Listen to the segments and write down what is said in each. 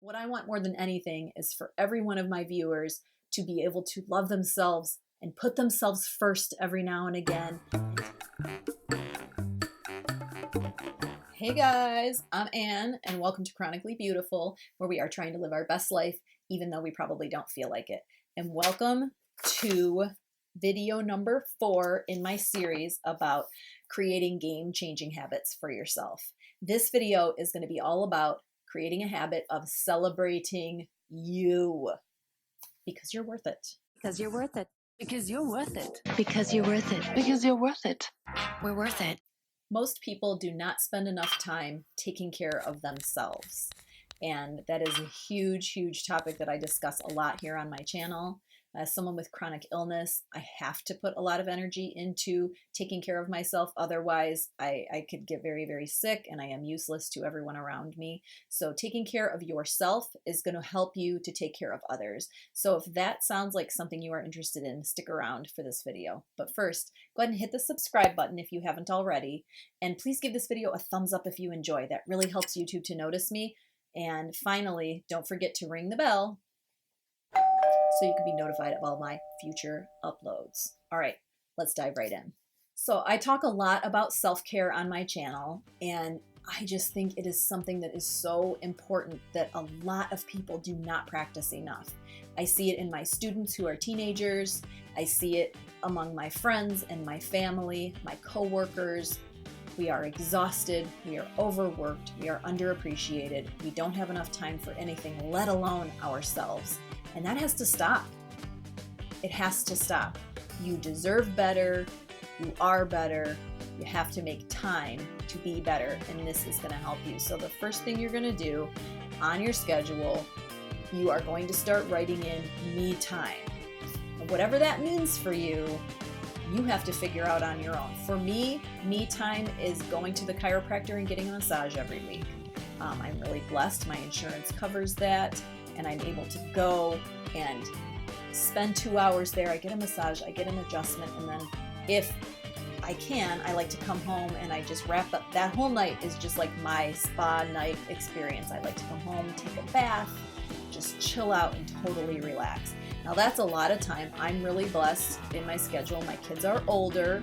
What I want more than anything is for every one of my viewers to be able to love themselves and put themselves first every now and again. Hey guys, I'm Anne, and welcome to Chronically Beautiful, where we are trying to live our best life, even though we probably don't feel like it. And welcome to video number 4 in my series about creating game-changing habits for yourself. This video is going to be all about creating a habit of celebrating you because you're worth it. Because you're worth it. Because you're worth it. Because you're worth it. Because you're worth it. We're worth it. Most people do not spend enough time taking care of themselves. And that is a huge, huge topic that I discuss a lot here on my channel. As someone with chronic illness, I have to put a lot of energy into taking care of myself. Otherwise, I could get very, very sick and I am useless to everyone around me. So taking care of yourself is going to help you to take care of others. So if that sounds like something you are interested in, stick around for this video. But first, go ahead and hit the subscribe button if you haven't already. And please give this video a thumbs up if you enjoy. That really helps YouTube to notice me. And finally, don't forget to ring the bell so you can be notified of all my future uploads. All right, let's dive right in. So I talk a lot about self-care on my channel, and I just think it is something that is so important that a lot of people do not practice enough. I see it in my students who are teenagers. I see it among my friends and my family, my coworkers. We are exhausted, we are overworked, we are underappreciated, we don't have enough time for anything, let alone ourselves. And that has to stop. It has to stop. You deserve better, you are better, you have to make time to be better, and this is gonna help you. So the first thing you're gonna do on your schedule, you are going to start writing in me time. And whatever that means for you, you have to figure out on your own. For me, me time is going to the chiropractor and getting a massage every week. I'm really blessed. My insurance covers that, and I'm able to go and spend 2 hours there. I get a massage, I get an adjustment, and then if I can, I like to come home and I just wrap up. That whole night is just like my spa night experience. I like to come home, take a bath, just chill out and totally relax. Now that's a lot of time. I'm really blessed in my schedule. My kids are older,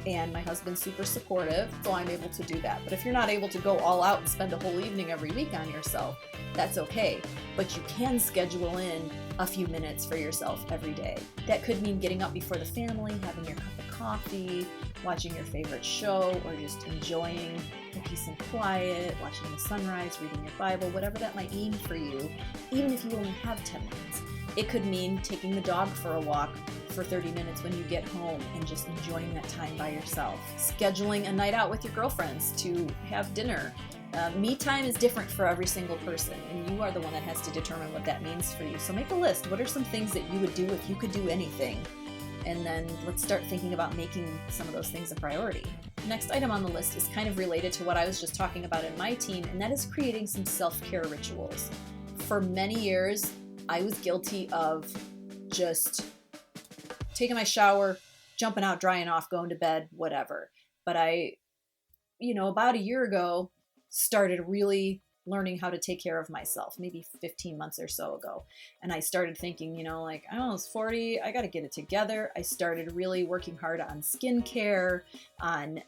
and my husband's super supportive, so I'm able to do that. But if you're not able to go all out and spend a whole evening every week on yourself, that's okay. But you can schedule in a few minutes for yourself every day. That could mean getting up before the family, having your cup of coffee, watching your favorite show, or just enjoying the peace and quiet, watching the sunrise, reading your Bible, whatever that might mean for you, even if you only have 10 minutes. It could mean taking the dog for a walk for 30 minutes when you get home and just enjoying that time by yourself. Scheduling a night out with your girlfriends to have dinner. Me time is different for every single person, and you are the one that has to determine what that means for you. So make a list. What are some things that you would do if you could do anything? And then let's start thinking about making some of those things a priority. Next item on the list is kind of related to what I was just talking about in my team, and that is creating some self-care rituals. For many years, I was guilty of just taking my shower, jumping out, drying off, going to bed, whatever. But I, about a year ago, started really learning how to take care of myself, maybe 15 months or so ago. And I started thinking, I was 40, I got to get it together. I started really working hard on skincare, on,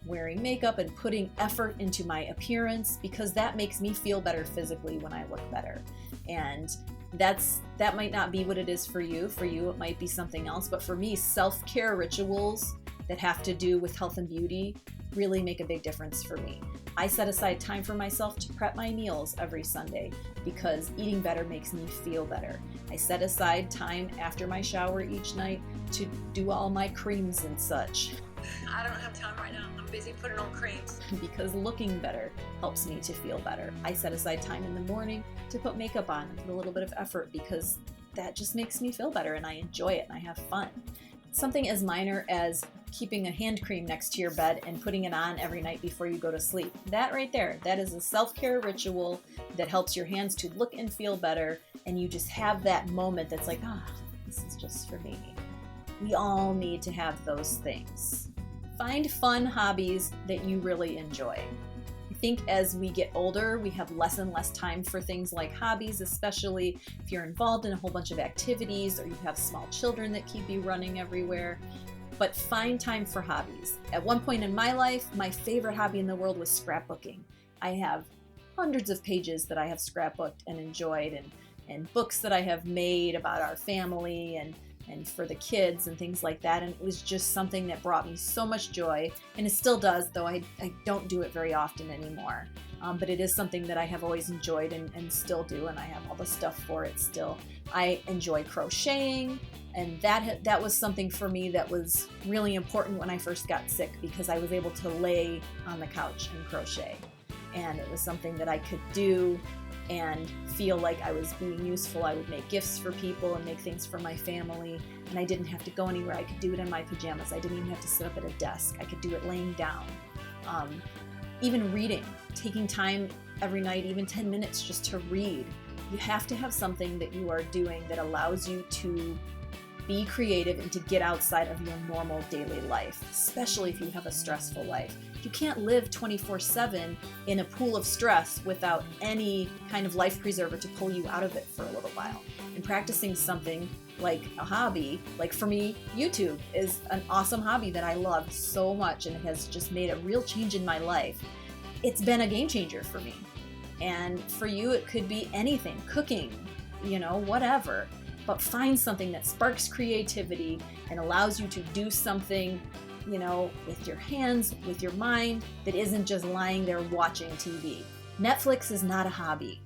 wearing makeup and putting effort into my appearance, because that makes me feel better physically when I look better. And that might not be what it is for you. For you, it might be something else. But for me, self-care rituals that have to do with health and beauty really make a big difference for me. I set aside time for myself to prep my meals every Sunday because eating better makes me feel better. I set aside time after my shower each night to do all my creams and such. I don't have time right now. I'm busy putting on creams. Because looking better helps me to feel better. I set aside time in the morning to put makeup on and put a little bit of effort because that just makes me feel better and I enjoy it and I have fun. Something as minor as keeping a hand cream next to your bed and putting it on every night before you go to sleep. That right there, that is a self-care ritual that helps your hands to look and feel better, and you just have that moment that's like, this is just for me. We all need to have those things. Find fun hobbies that you really enjoy. If think as we get older, we have less and less time for things like hobbies, especially if you're involved in a whole bunch of activities or you have small children that keep you running everywhere. But find time for hobbies. At one point in my life, my favorite hobby in the world was scrapbooking. I have hundreds of pages that I have scrapbooked and enjoyed, and books that I have made about our family and for the kids and things like that. And it was just something that brought me so much joy, and it still does, though I don't do it very often anymore. But it is something that I have always enjoyed and still do, and I have all the stuff for it still. I enjoy crocheting, and that was something for me that was really important when I first got sick, because I was able to lay on the couch and crochet. And it was something that I could do and feel like I was being useful. I would make gifts for people and make things for my family, and I didn't have to go anywhere. I could do it in my pajamas. I didn't even have to sit up at a desk. I could do it laying down. Even reading, taking time every night, even 10 minutes just to read. You have to have something that you are doing that allows you to be creative and to get outside of your normal daily life, especially if you have a stressful life. You can't live 24/7 in a pool of stress without any kind of life preserver to pull you out of it for a little while. And practicing something like a hobby, like for me, YouTube is an awesome hobby that I love so much, and it has just made a real change in my life. It's been a game changer for me. And for you, it could be anything, cooking, whatever. But find something that sparks creativity and allows you to do something, with your hands, with your mind, that isn't just lying there watching TV. Netflix is not a hobby.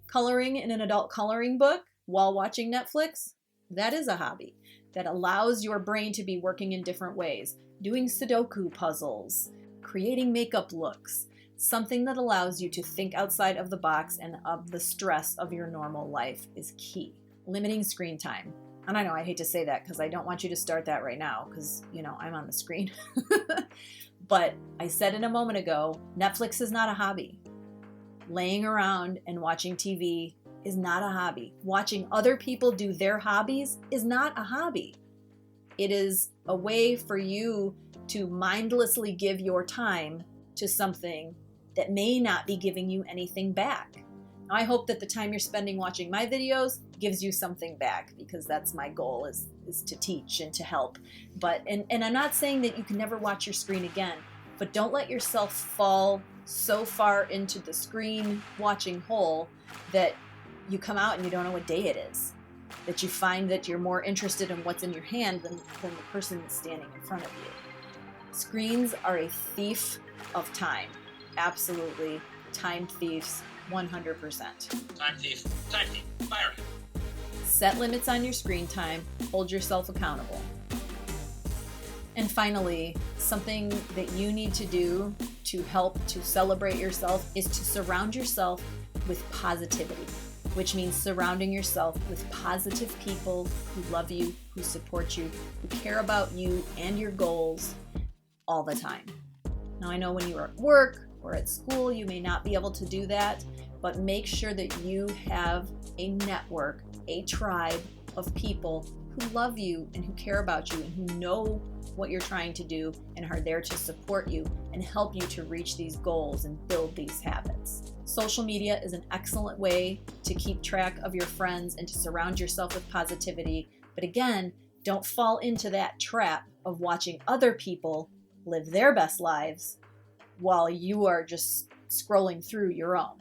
Coloring in an adult coloring book while watching Netflix, that is a hobby that allows your brain to be working in different ways. Doing Sudoku puzzles, creating makeup looks, something that allows you to think outside of the box and of the stress of your normal life is key. Limiting screen time. And I know I hate to say that because I don't want you to start that right now because, I'm on the screen. But I said it a moment ago, Netflix is not a hobby. Laying around and watching TV is not a hobby. Watching other people do their hobbies is not a hobby. It is a way for you to mindlessly give your time to something that may not be giving you anything back. Now, I hope that the time you're spending watching my videos gives you something back, because that's my goal is to teach and to help. But and I'm not saying that you can never watch your screen again, but don't let yourself fall so far into the screen watching hole that you come out and you don't know what day it is. That you find that you're more interested in what's in your hand than the person that's standing in front of you. Screens are a thief of time. Absolutely. Time thieves, 100%. Time thief, fire him. Set limits on your screen time. Hold yourself accountable. And finally, something that you need to do to help to celebrate yourself is to surround yourself with positivity, which means surrounding yourself with positive people who love you, who support you, who care about you and your goals all the time. Now, I know when you are at work or at school, you may not be able to do that, but make sure that you have a network, a tribe of people who love you and who care about you and who know what you're trying to do and are there to support you and help you to reach these goals and build these habits. Social media is an excellent way to keep track of your friends and to surround yourself with positivity. But again, don't fall into that trap of watching other people live their best lives while you are just scrolling through your own.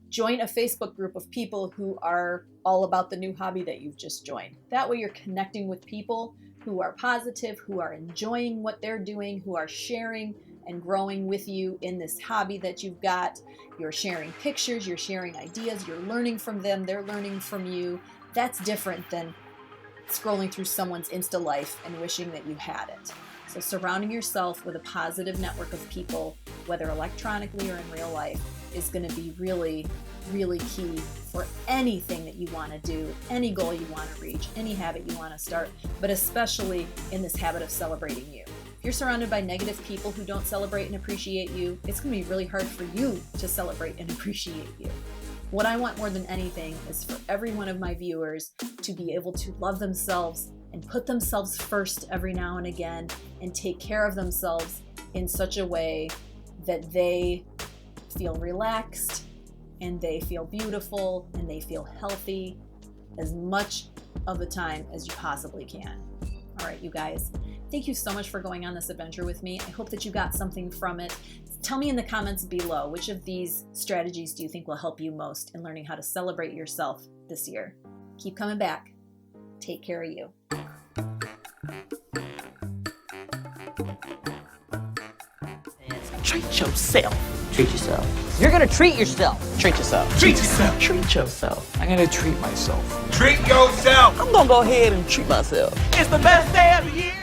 Join a Facebook group of people who are all about the new hobby that you've just joined. That way you're connecting with people who are positive, who are enjoying what they're doing, who are sharing and growing with you in this hobby that you've got. You're sharing pictures, you're sharing ideas, you're learning from them, they're learning from you. That's different than scrolling through someone's Insta life and wishing that you had it. So surrounding yourself with a positive network of people, whether electronically or in real life, is going to be really, really key for anything that you want to do, any goal you want to reach, any habit you want to start, but especially in this habit of celebrating you. If you're surrounded by negative people who don't celebrate and appreciate you, it's going to be really hard for you to celebrate and appreciate you. What I want more than anything is for every one of my viewers to be able to love themselves and put themselves first every now and again and take care of themselves in such a way that they feel relaxed, and they feel beautiful, and they feel healthy as much of the time as you possibly can. All right, you guys, thank you so much for going on this adventure with me. I hope that you got something from it. Tell me in the comments below, which of these strategies do you think will help you most in learning how to celebrate yourself this year? Keep coming back. Take care of you. Treat yourself. Treat yourself. You're gonna treat yourself. Treat yourself. Treat yourself. Treat yourself. I'm gonna treat myself. Treat yourself. I'm gonna go ahead and treat myself. It's the best day of the year.